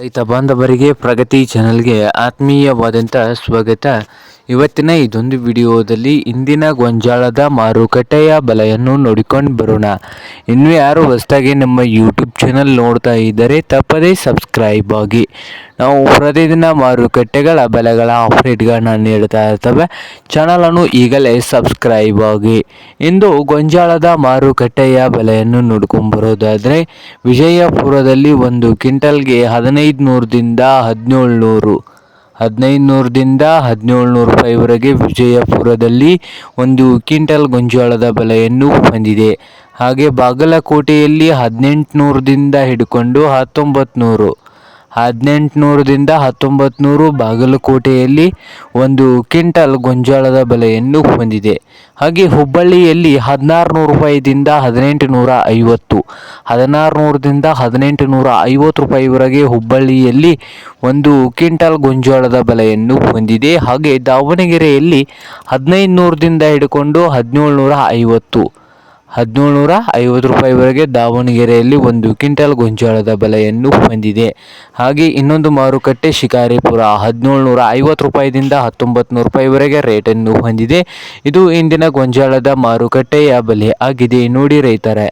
ರೈತ ಬಾಂಧವರಿಗೆ ಪ್ರಗತಿ ಚಾನಲ್ಗೆ ಆತ್ಮೀಯವಾದಂಥ ಸ್ವಾಗತ. ಇವತ್ತಿನ ಇದೊಂದು ವಿಡಿಯೋದಲ್ಲಿ ಇಂದಿನ ಗೊಂಜಾಳದ ಮಾರುಕಟ್ಟೆಯ ಬೆಲೆಯನ್ನು ನೋಡಿಕೊಂಡು ಬರೋಣ. ಇನ್ನು ಯಾರು ಹೊಸದಾಗಿ ನಮ್ಮ ಯೂಟ್ಯೂಬ್ ಚಾನಲ್ ನೋಡ್ತಾ ಇದ್ದರೆ ತಪ್ಪದೇ ಸಬ್ಸ್ಕ್ರೈಬ್ ಆಗಿ. ನಾವು ಪ್ರತಿದಿನ ಮಾರುಕಟ್ಟೆಗಳ ಬೆಲೆಗಳ ಅಪ್ಡೇಟ್ಗಳನ್ನ ನೀಡ್ತಾ ಇರ್ತವೆ. ಚಾನಲನ್ನು ಈಗಲೇ ಸಬ್ಸ್ಕ್ರೈಬ್ ಆಗಿ. ಇಂದು ಗೊಂಜಾಳದ ಮಾರುಕಟ್ಟೆಯ ಬೆಲೆಯನ್ನು ನೋಡ್ಕೊಂಡು ಬರೋದಾದರೆ ವಿಜಯಪುರದಲ್ಲಿ ಒಂದು ಕ್ವಿಂಟಲ್ಗೆ 1500ದಿಂದ 1700 ರೂಪಾಯಿವರೆಗೆ ವಿಜಯಪುರದಲ್ಲಿ ಒಂದು ಕ್ವಿಂಟಲ್ ಗೊಂಜಾಳದ ಬೆಲೆಯನ್ನು ಹೊಂದಿದೆ. ಹಾಗೆ ಬಾಗಲಕೋಟೆಯಲ್ಲಿ 1800ದಿಂದ ಹಿಡ್ಕೊಂಡು 1900 ಬಾಗಲಕೋಟೆಯಲ್ಲಿ ಒಂದು ಕ್ವಿಂಟಲ್ ಗೊಂಜಾಳದ ಬೆಲೆಯನ್ನು ಹೊಂದಿದೆ. ಹಾಗೆ ಹುಬ್ಬಳ್ಳಿಯಲ್ಲಿ 1600 ರೂಪಾಯಿದಿಂದ 1850 ರೂಪಾಯಿವರೆಗೆ ಹುಬ್ಬಳ್ಳಿಯಲ್ಲಿ ಒಂದು ಕ್ವಿಂಟಲ್ ಗೊಂಜಾಳದ ಬೆಲೆಯನ್ನು ಹೊಂದಿದೆ. ಹಾಗೆ ದಾವಣಗೆರೆಯಲ್ಲಿ 1500ದಿಂದ ಹಿಡ್ಕೊಂಡು 1750 ರೂಪಾಯಿವರೆಗೆ ದಾವಣಗೆರೆಯಲ್ಲಿ ಒಂದು ಕ್ವಿಂಟಲ್ ಗೊಂಜಾಳದ ಬೆಲೆಯನ್ನು ಹೊಂದಿದೆ. ಹಾಗೆ ಇನ್ನೊಂದು ಮಾರುಕಟ್ಟೆ ಶಿಕಾರಿಪುರ 1750 ರೂಪಾಯಿದಿಂದ 1900 ರೂಪಾಯಿವರೆಗೆ ರೇಟನ್ನು ಹೊಂದಿದೆ. ಇದು ಇಂದಿನ ಗೊಂಜಾಳದ ಮಾರುಕಟ್ಟೆಯ ಬೆಲೆ ಆಗಿದೆ ನೋಡಿ ರೈತರೇ.